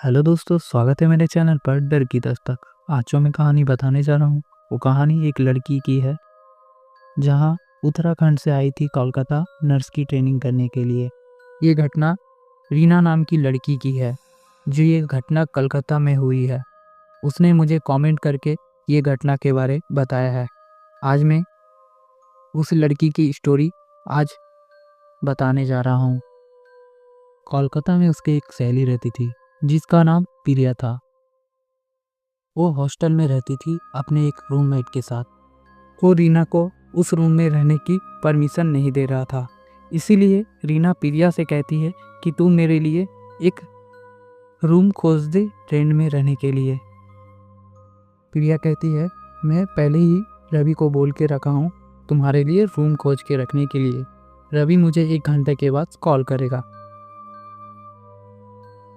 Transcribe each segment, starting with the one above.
Hello दोस्तों, स्वागत है मेरे चैनल पर डर की दस्तक। आज जो मैं कहानी बताने जा रहा हूँ वो कहानी एक लड़की की है जहाँ उत्तराखंड से आई थी कोलकाता नर्स की ट्रेनिंग करने के लिए। ये घटना रीना नाम की लड़की की है जो ये घटना कलकत्ता में हुई है। उसने मुझे कमेंट करके ये घटना के बारे बताया है। आज मैं उस लड़की की स्टोरी आज बताने जा रहा हूँ। कोलकाता में उसकी एक सहेली रहती थी जिसका नाम प्रिया था। वो हॉस्टल में रहती थी अपने एक रूममेट के साथ। वो रीना को उस रूम में रहने की परमिशन नहीं दे रहा था। इसीलिए रीना प्रिया से कहती है कि तू मेरे लिए एक रूम खोज दे ट्रेन में रहने के लिए। प्रिया कहती है मैं पहले ही रवि को बोल के रखा हूँ तुम्हारे लिए रूम खोज के रखने के लिए। रवि मुझे 1 घंटे के बाद कॉल करेगा।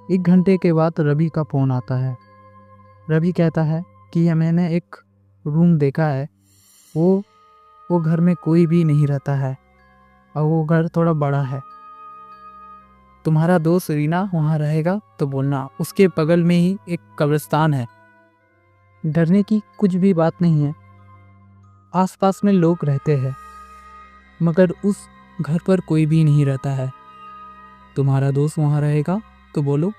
1 घंटे के बाद रवि का फ़ोन आता है। रवि कहता है कि मैंने एक रूम देखा है, वो घर में कोई भी नहीं रहता है और वो घर थोड़ा बड़ा है। तुम्हारा दोस्त रीना वहाँ रहेगा तो बोलना, उसके बगल में ही एक कब्रिस्तान है। डरने की कुछ भी बात नहीं है, आसपास में लोग रहते हैं मगर उस घर पर कोई भी नहीं रहता है। तुम्हारा दोस्त वहाँ रहेगा तो बोलो,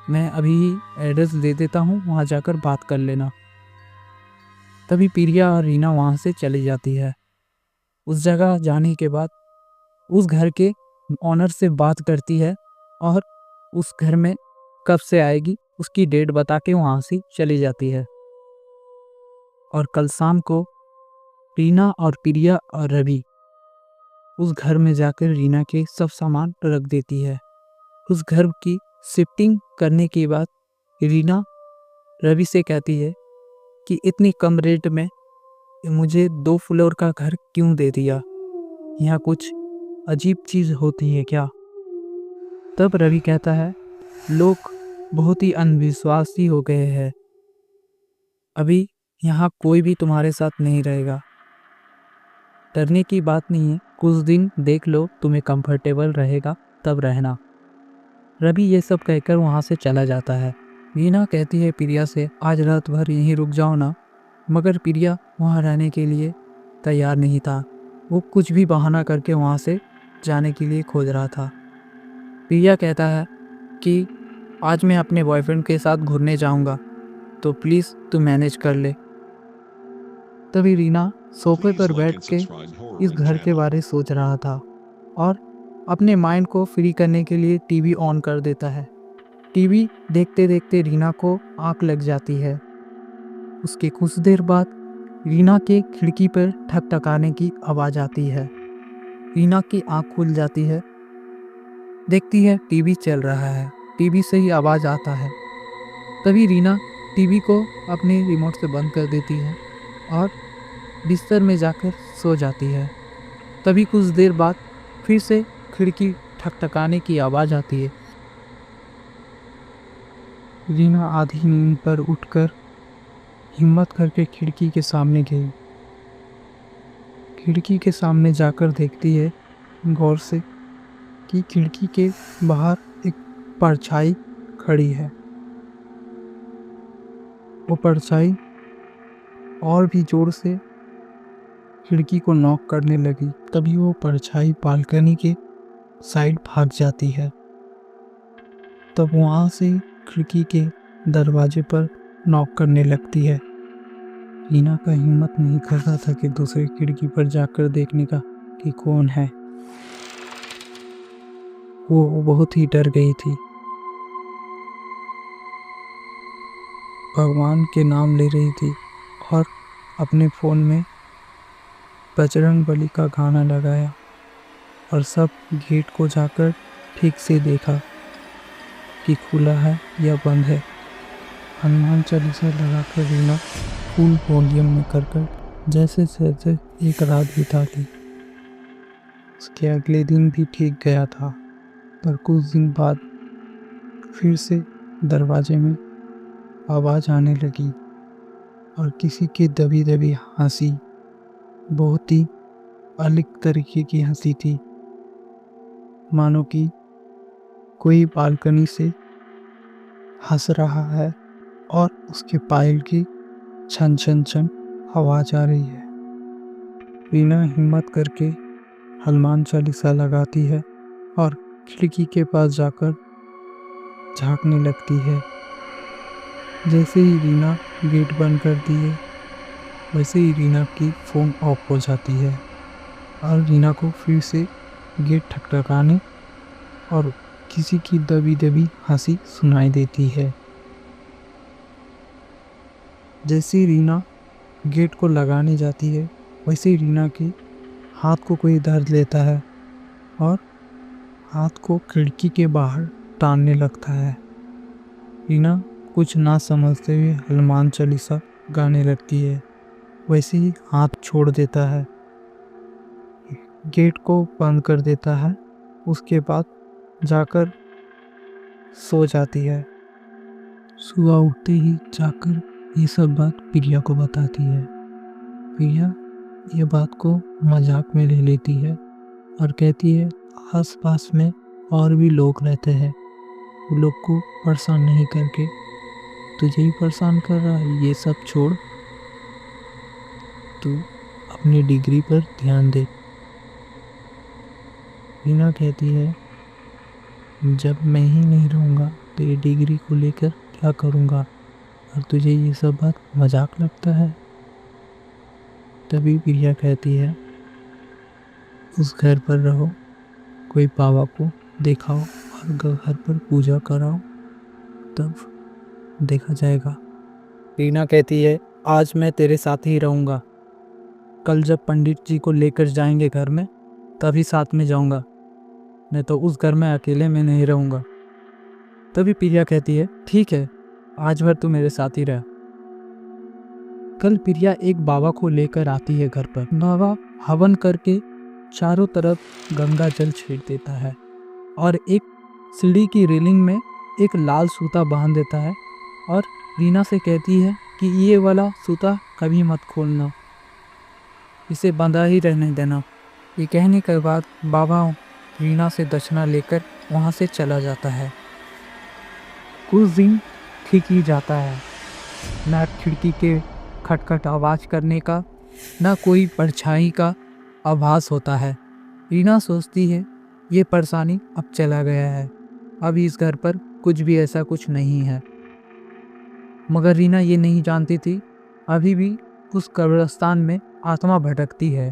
मैं अभी ही एड्रेस दे देता हूँ, वहाँ जाकर बात कर लेना। तभी प्रिया और रीना वहाँ से चली जाती है। उस जगह जाने के बाद उस घर के ऑनर से बात करती है और उस घर में कब से आएगी उसकी डेट बता के वहाँ से चली जाती है। और कल शाम को रीना और प्रिया और रवि उस घर में जाकर रीना के सब सामान रख देती है। उस घर की शिफ्टिंग करने के बाद रीना रवि से कहती है कि इतनी कम रेट में मुझे 2 फ्लोर का घर क्यों दे दिया, यहाँ कुछ अजीब चीज़ होती है क्या। तब रवि कहता है लोग बहुत ही अंधविश्वासी हो गए हैं, अभी यहाँ कोई भी तुम्हारे साथ नहीं रहेगा। डरने की बात नहीं है, कुछ दिन देख लो, तुम्हें कंफर्टेबल रहेगा तब रहना। रवि ये सब कहकर वहाँ से चला जाता है। रीना कहती है प्रिया से आज रात भर यहीं रुक जाओ ना, मगर प्रिया वहाँ रहने के लिए तैयार नहीं था। वो कुछ भी बहाना करके वहाँ से जाने के लिए खोज रहा था। प्रिया कहता है कि आज मैं अपने बॉयफ्रेंड के साथ घूमने जाऊंगा तो प्लीज़ तू मैनेज कर ले। तभी रीना सोफे पर बैठ के इस घर के बारे सोच रहा था और अपने माइंड को फ्री करने के लिए टीवी ऑन कर देता है। टीवी देखते देखते रीना को आँख लग जाती है। उसके कुछ देर बाद रीना के खिड़की पर ठकठकाने की आवाज़ आती है। रीना की आँख खुल जाती है, देखती है टीवी चल रहा है, टीवी से ही आवाज़ आता है। तभी रीना टीवी को अपने रिमोट से बंद कर देती है और बिस्तर में जाकर सो जाती है। तभी कुछ देर बाद फिर से खिड़की ठकठकाने की आवाज़ आती है। रीना आधी नींद पर उठकर हिम्मत करके खिड़की के सामने गई। खिड़की के सामने जाकर देखती है गौर से कि खिड़की के बाहर एक परछाई खड़ी है। वो परछाई और भी जोर से खिड़की को नॉक करने लगी। तभी वो परछाई बालकनी के साइड भाग जाती है। तब वहाँ से खिड़की के दरवाजे पर नॉक करने लगती है। रीना का हिम्मत नहीं कर रहा था कि दूसरी खिड़की पर जाकर देखने का कि कौन है। वो बहुत ही डर गई थी। भगवान के नाम ले रही थी और अपने फ़ोन में बजरंग बली का गाना लगाया और सब गेट को जाकर ठीक से देखा कि खुला है या बंद है। हनुमान चालीसा लगाकर रीना फुल वॉल्यूम में कर जैसे जैसे एक रात बिता दी। उसके अगले दिन भी ठीक गया था, पर कुछ दिन बाद फिर से दरवाजे में आवाज़ आने लगी और किसी की दबी दबी हंसी, बहुत ही अलग तरीके की हंसी थी, मानो कि कोई बालकनी से हंस रहा है और उसके पायल की छन छन छन आवाज आ रही है। रीना हिम्मत करके हनुमान चालीसा लगाती है और खिड़की के पास जाकर झांकने लगती है। जैसे ही रीना गेट बंद करती है, वैसे ही रीना की फ़ोन ऑफ हो जाती है और रीना को फिर से गेट ठकठकाने और किसी की दबी दबी हंसी सुनाई देती है। जैसे ही रीना गेट को लगाने जाती है, वैसे ही रीना के हाथ को कोई दर्द लेता है और हाथ को खिड़की के बाहर टानने लगता है। रीना कुछ ना समझते हुए हनुमान चालीसा गाने लगती है। वैसे ही हाथ छोड़ देता है, गेट को बंद कर देता है। उसके बाद जाकर सो जाती है। सुबह उठते ही जाकर ये सब बात प्रिया को बताती है। प्रिया ये बात को मजाक में ले लेती है और कहती है आस-पास में और भी लोग रहते हैं, वो लोग को परेशान नहीं करके तुझे ही परेशान कर रहा है। ये सब छोड़, तू अपनी डिग्री पर ध्यान दे। रीना कहती है जब मैं ही नहीं रहूँगा तो ये डिग्री को लेकर क्या करूँगा, और तुझे ये सब बात मजाक लगता है। तभी प्रिया कहती है उस घर पर रहो, कोई बाबा को दिखाओ और घर पर पूजा कराओ, तब देखा जाएगा। रीना कहती है आज मैं तेरे साथ ही रहूँगा, कल जब पंडित जी को लेकर जाएंगे घर में तभी साथ में जाऊँगा, नहीं तो उस घर में अकेले में नहीं रहूँगा। तभी प्रिया कहती है ठीक है, आज भर तू मेरे साथ ही रह। कल प्रिया एक बाबा को लेकर आती है घर पर। बाबा हवन करके चारों तरफ गंगा जल छीट देता है और एक सीढ़ी की रेलिंग में एक लाल सूता बांध देता है और रीना से कहती है कि ये वाला सूता कभी मत खोलना, इसे बंधा ही रहने देना। ये कहने के बाद बाबा रीना से दक्षिणा लेकर वहाँ से चला जाता है। कुछ दिन ठीक ही जाता है, ना खिड़की के खटखट आवाज़ करने का, ना कोई परछाई का आभास होता है। रीना सोचती है ये परेशानी अब चला गया है, अब इस घर पर कुछ भी ऐसा कुछ नहीं है। मगर रीना ये नहीं जानती थी अभी भी उस कब्रिस्तान में आत्मा भटकती है।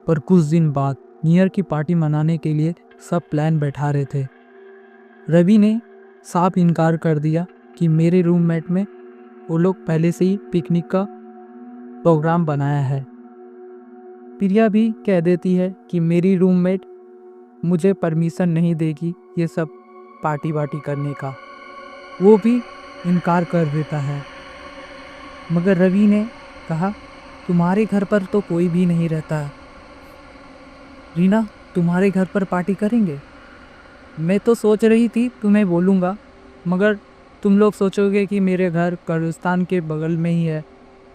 पर कुछ दिन बाद न्यू ईयर की पार्टी मनाने के लिए सब प्लान बैठा रहे थे। रवि ने साफ इनकार कर दिया कि मेरे रूममेट में वो लोग पहले से ही पिकनिक का प्रोग्राम बनाया है। प्रिया भी कह देती है कि मेरी रूममेट मुझे परमिशन नहीं देगी ये सब पार्टी वार्टी करने का, वो भी इनकार कर देता है। मगर रवि ने कहा तुम्हारे घर पर तो कोई भी नहीं रहता, रीना तुम्हारे घर पर पार्टी करेंगे। मैं तो सोच रही थी तुम्हें बोलूँगा, मगर तुम लोग सोचोगे कि मेरे घर कब्रिस्तान के बगल में ही है,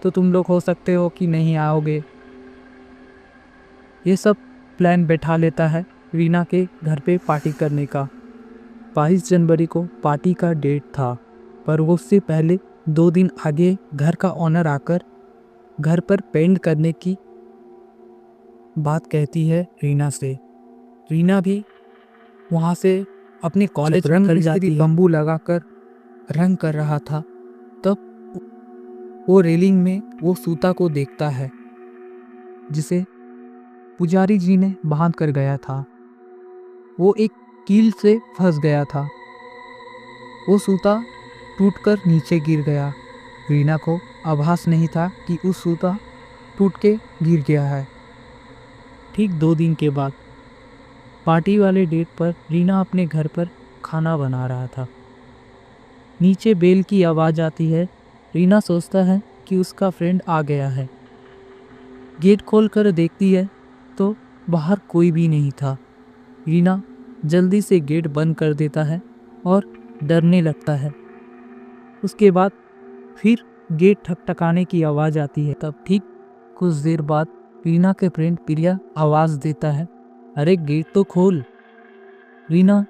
तो तुम लोग हो सकते हो कि नहीं आओगे। ये सब प्लान बैठा लेता है रीना के घर पे पार्टी करने का। 22 जनवरी को पार्टी का डेट था, पर उससे पहले 2 दिन आगे घर का ओनर आकर घर पर पेंट करने की बात कहती है रीना से। रीना भी वहाँ से अपने कॉलेज रंग कर जाती है। बम्बू लगाकर रंग कर रहा था, तब वो रेलिंग में वो सूता को देखता है जिसे पुजारी जी ने बांध कर गया था। वो एक कील से फंस गया था, वो सूता टूटकर नीचे गिर गया। रीना को आभास नहीं था कि उस सूता टूट के गिर गया है। ठीक 2 दिन के बाद पार्टी वाले डेट पर रीना अपने घर पर खाना बना रहा था। नीचे बेल की आवाज़ आती है। रीना सोचता है कि उसका फ्रेंड आ गया है। गेट खोलकर देखती है तो बाहर कोई भी नहीं था। रीना जल्दी से गेट बंद कर देता है और डरने लगता है। उसके बाद फिर गेट ठकठकाने की आवाज़ आती है। तब ठीक कुछ देर बाद रीना के फ्रेंड प्रिया आवाज़ देता है, अरे गेट तो खोल। रीना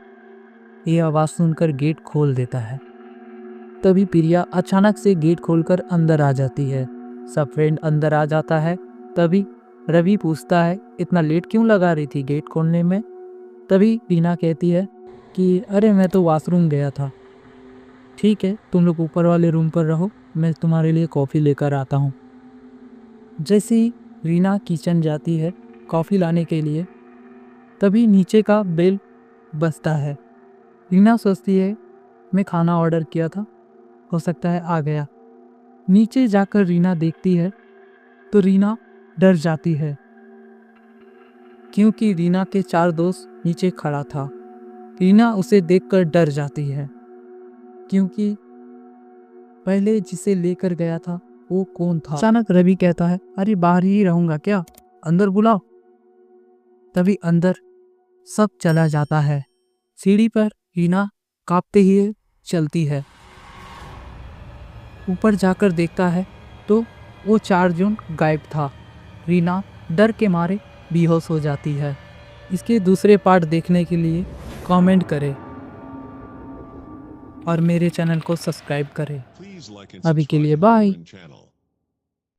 ये आवाज़ सुनकर गेट खोल देता है। तभी प्रिया अचानक से गेट खोलकर अंदर आ जाती है। सब फ्रेंड अंदर आ जाता है। तभी रवि पूछता है इतना लेट क्यों लगा रही थी गेट खोलने में। तभी रीना कहती है कि अरे मैं तो वॉशरूम गया था। ठीक है, तुम लोग ऊपर वाले रूम पर रहो, मैं तुम्हारे लिए कॉफ़ी लेकर आता हूँ। जैसे ही रीना किचन जाती है कॉफ़ी लाने के लिए, तभी नीचे का बेल बजता है। रीना सोचती है मैं खाना ऑर्डर किया था, हो सकता है आ गया। नीचे जाकर रीना देखती है तो रीना डर जाती है, क्योंकि रीना के 4 दोस्त नीचे खड़ा था। रीना उसे देखकर डर जाती है, क्योंकि पहले जिसे लेकर गया था वो कौन था। अचानक रवि कहता है अरे बाहर ही रहूंगा क्या, अंदर बुलाओ। तभी अंदर सब चला जाता है। सीढ़ी पर रीना कांपते हुए चलती है। ऊपर जाकर देखता है तो वो 4 जून गायब था। रीना डर के मारे बेहोश हो जाती है। इसके दूसरे पार्ट देखने के लिए कमेंट करें और मेरे चैनल को सब्सक्राइब करें। Please like and अभी के subscribe लिए to बाय। Merlin channel.